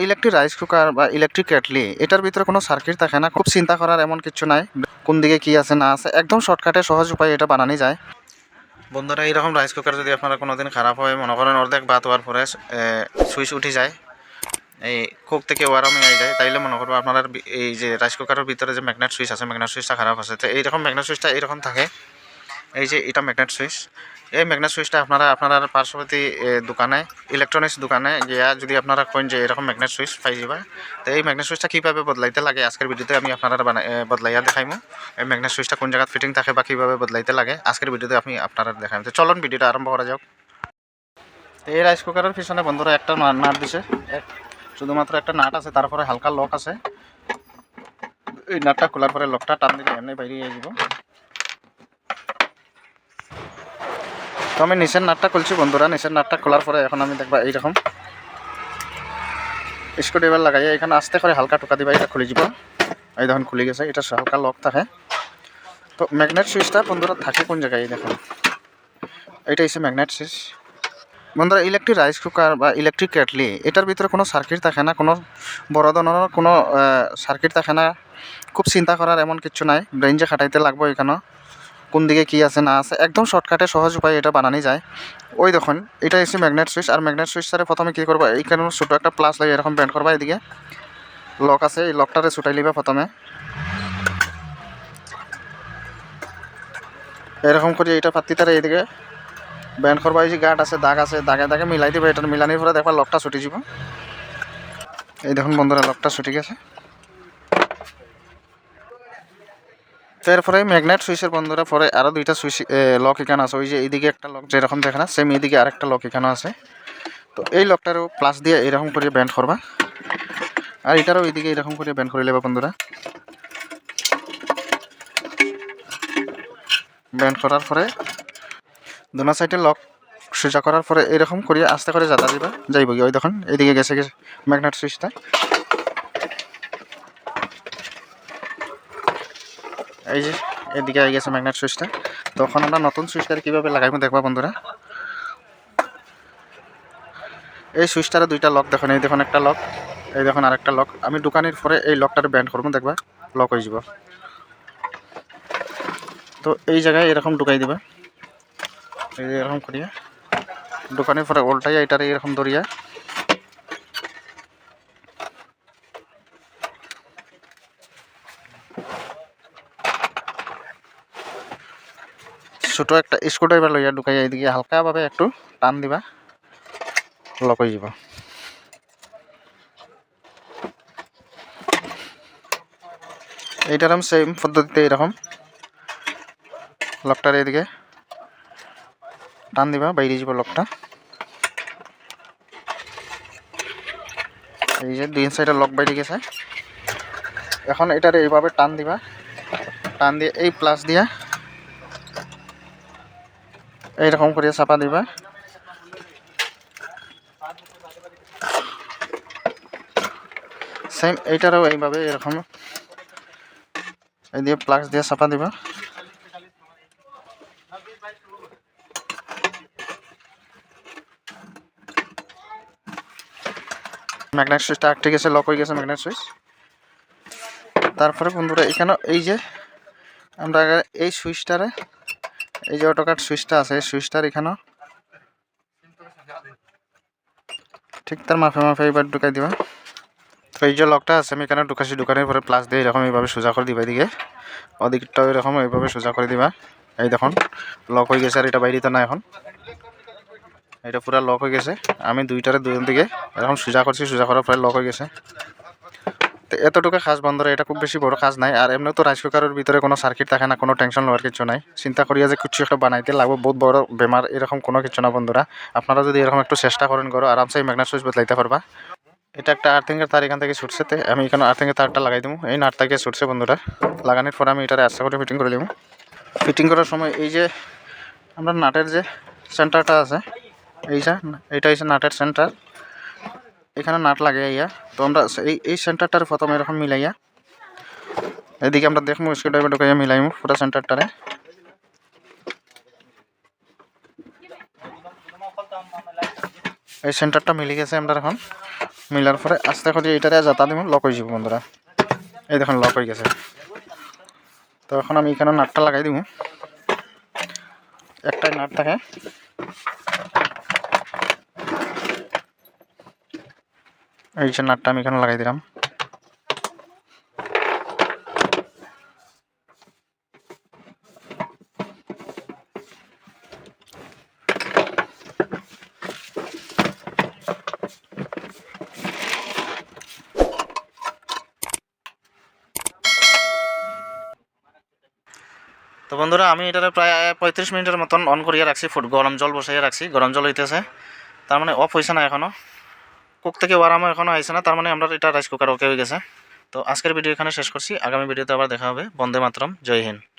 Electric rice cooker বা electric kettle এটার ভিতরে কোনো সার্কিট থাকে না, খুব চিন্তা করার এমন কিছু নাই। কোন দিকে কি আছে না আছে একদম শর্টকাটে সহজ উপায়ে এটা বানানো যায়। বন্ধুরা, এইরকম রাইস কুকার যদি আপনারা কোনোদিন খারাপ হয়, মনে করেন অর্ধেক ভাত হওয়ার পরে সুইচ উঠে যায়, এই কুক থেকে ওয়ারামে আই যায়, তাইলে মনে করবো আপনার এই যে রাইস কুকারের ভিতরে যে ম্যাগনেট সুইচ আছে, ম্যাগনেট সুইচটা খারাপ আছে। তো এইরকম ম্যাগনেট সুইচটা এইরকম থাকে, এই যে এটা ম্যাগনেট সুইচ। এই ম্যাগনেট সুইচটা আপনার পার্শ্ববর্তী দোকানে, ইলেকট্রনিক্স দোকানে গিয়া যদি আপনারা কইন যে এরকম ম্যাগনেট সুইচ পাই যাবা, তো এই ম্যাগনেট সুইচটা কীভাবে বদলাইতে লাগে আজকের ভিডিওতে আমি আপনারা বদলাইয়া দেখাইমু। এই ম্যাগনেট সুইচটা কোন জায়গায় ফিটিং থাকে বা কীভাবে বদলাইতে লাগে আজকের ভিডিওতে আমি আপনারা দেখাইম। তো চলুন ভিডিওটা আরম্ভ করা যাক। এই রাইস কুকারের পিছনে বন্ধুরা একটা নাট দিছে, শুধুমাত্র একটা নাট আছে, তারপরে হালকা লক আছে। এই নাটটা খোলার পরে লকটা টান দিলে এমনি বাইরে যাব। তো আমি নিচের নাটটা খুলছি বন্ধুরা। নিচের নাটটা খোলার পরে এখন আমি দেখবা এইরকম স্ক্রুড্রাইভার লাগাই এখানে আস্তে করে হালকা টোকা দিবা, এটা খুলে যাব। এই দেখুন খুলে গেছে, এটা হালকা লক থাকে। তো ম্যাগনেট সুইচটা বন্ধুরা থাকে কোন জায়গায় দেখুন, এটা হচ্ছে ম্যাগনেট সুইচ। বন্ধুরা, ইলেকট্রিক রাইস কুকার বা ইলেকট্রিক কেটলি এটার ভিতরে কোনো সার্কিট থাকে না, কোনো বড় ধরনের কোনো সার্কিট থাকে না, খুব চিন্তা করার এমন কিছু নাই। ব্রেন যে খাটাইতে লাগবে এখানে কোন দিকে কি আছে না আছে একদম শর্টকাটে সহজ উপায়ে এটা বানানো যায়। ওই দেখুন এটা হচ্ছে ম্যাগনেট সুইচ। আর ম্যাগনেট সুইচটারে প্রথমে কী করবো, এইখানে ছোটো একটা প্লাস লাগে এরকম ব্যান্ড করবা, এদিকে লক আছে, এই লকটারে ছুটাই লিবা প্রথমে এরকম করে। এইটা পাত্তিটারে এইদিকে ব্যান্ড করবা, এই যে গাঁট আছে, দাগ আছে, দাগে দাগে মিলাই দিবে। এটা মিলানির পরে দেখবা লকটা ছুটি যাব। এই দেখুন বন্ধুরা লকটা ছুটি গেছে। এরপরে ম্যাগনেট সুইচের বন্ধুরা পরে আরও দুইটা সুইচ লক এখানে আছে, ওই যে এইদিকে একটা লক যেরকম দেখে না, সেম এইদিকে আরেকটা লক এখানে আছে। তো এই লকটারও প্লাস দিয়ে এরকম করে ব্যান্ড করবা, আর এটারও এইদিকে এরকম করে ব্যান্ড করে নেবা বন্ধুরা। ব্যান্ড করার পরে দুনো সাইডে লক সোজা করার পরে এরকম করে আস্তে করে যাতা দিবা, যাইব গিয়ে। ওই দেখুন এইদিকে গেছে গেছে ম্যাগনেট সুইচটা, এই যে এদিকে আই গেছে ম্যাগনেট সুইচটা। তখন আমরা নতুন সুইচটা কীভাবে লাগাইবো দেখবা বন্ধুরা। এই সুইচটারে দুইটা লক দেখুন, এই দেখুন একটা লক, এই দেখুন আরেকটা লক। আমি দোকানের পরে এই লকটারে ব্যান্ড করবো, দেখবা লক হয়ে যাব। তো এই জায়গায় এরকম ঢুকাই দিবা, এই যে এরকম করিয়া দোকানের পরে উল্টাইয়া এটারে এরকম ধরিয়া ছোটো একটা স্ক্রুড্রাইভার লইয়া ঢুকাইয়া এইদিকে হালকাভাবে একটু টান দিবা, লক হয়ে যাব। এইটার সেম পদ্ধতিতে এরকম লকটার এদিকে টান দিবা, বাইরে যাব লকটা। এই যে দুই সাইডে লক বাইরে গেছে। এখন এটারে এইভাবে টান দিবা, টান দিয়ে এই প্লাস দিয়া এইরকম করে চাপা দিবা। সেম এইটারও এইভাবে এরকম এই দিয়ে প্লাস দিয়ে চাপা দিবা। ম্যাগনেট সুইচটা আটকে গেছে, লক হয়ে গেছে ম্যাগনেট সুইচ। তারপরে বন্ধুরা এখানে এই যে আমরা এই সুইচটারে, এই যে অটোকাট সুইচটা আছে, এই সুইচটার এখানেও ঠিক তার মাফে মাফে এবার ঢুকাই দিবা। তো এই যে লকটা আছে আমি এখানে ঢুকাছি, ঢুকানোর পরে প্লাস দিয়ে এরকম এইভাবে সোজা করে দিবা, এদিকে ওদিকটাও এরকম এইভাবে সোজা করে দিবা। এই দেখুন লক হয়ে গেছে, আর এটা বাইরে তো না, এখন এটা পুরো লক হয়ে গেছে। আমি দুইটারে দুই দিকে এরকম সোজা করছি, সোজা করার পরে লক হয়ে গেছে। তো এতটুকু কাজ বন্ধুরা, এটা খুব বেশি বড় কাজ নাই। আর এমনি তো রাইস কুকারের ভিতরে কোনো সার্কিট থাকে না, কোনো টেনশন লওয়ার কিছু নাই। চিন্তা করিয়া যে কিছু একটা বানাইতে লাগবে বহুত বড় বেমার, এরকম কোনো কিছু না বন্ধুরা। আপনারা যদি এরকম একটু চেষ্টা করেন করো, আরামসে এই ম্যাগনেট সুইচ বদলাইতে পারবা। এটা একটা আর্থিংয়ের তার এখান থেকে ছুটছে, আমি এখানে আর্থিংয়ের তারটা লাগাই দেবো। এই নাট থেকে ছুটছে বন্ধুরা, লাগানোর পরে আমি এটারে আস্তে করে ফিটিং করে দেবো। ফিটিং করার সময় এই যে আমরা নাটের যে সেন্টারটা আছে, এইটা হচ্ছে নাটের সেন্টার, এখানে নাট লাগাইয়া। তো আমরা এই সেন্টারটারে প্রথমে এরকম মিলাইয়া এদিকে আমরা দেখবো স্ক্রুড্রাইভার ঢুকাইয়া মিলাইমু পুরো সেন্টারটারে। এই সেন্টারটা মিলে গেছে আমরা এখন। মিলার পরে আস্তে করে এইটারে যাতা দিব লক হয়ে যাব বন্ধুরা এই দেখুন লক হয়ে গেছে তো এখন আমি এখানে নাটটা লাগাই দিব একটাই নাট থাকে এই যে নাটটা আমি এখানে লাগাই দিলাম তো বন্ধুরা আমি এটারে প্রায় 35 মিনিটের মতন অন করিয়ে রাখছি গরম জল বসাইয়ে রাখছি গরম জল হইতেছে তার মানে অফ হয়েছে না এখনও কুক থেকে ওয়ারামও এখনও আইছে না তার মানে আমরা এটা রাইস কুকার ওকে হয়ে গেছে তো আজকের ভিডিও এখানে শেষ করছি আগামী ভিডিওতে আবার দেখা হবে বন্দে মাতরম জয় হিন্দ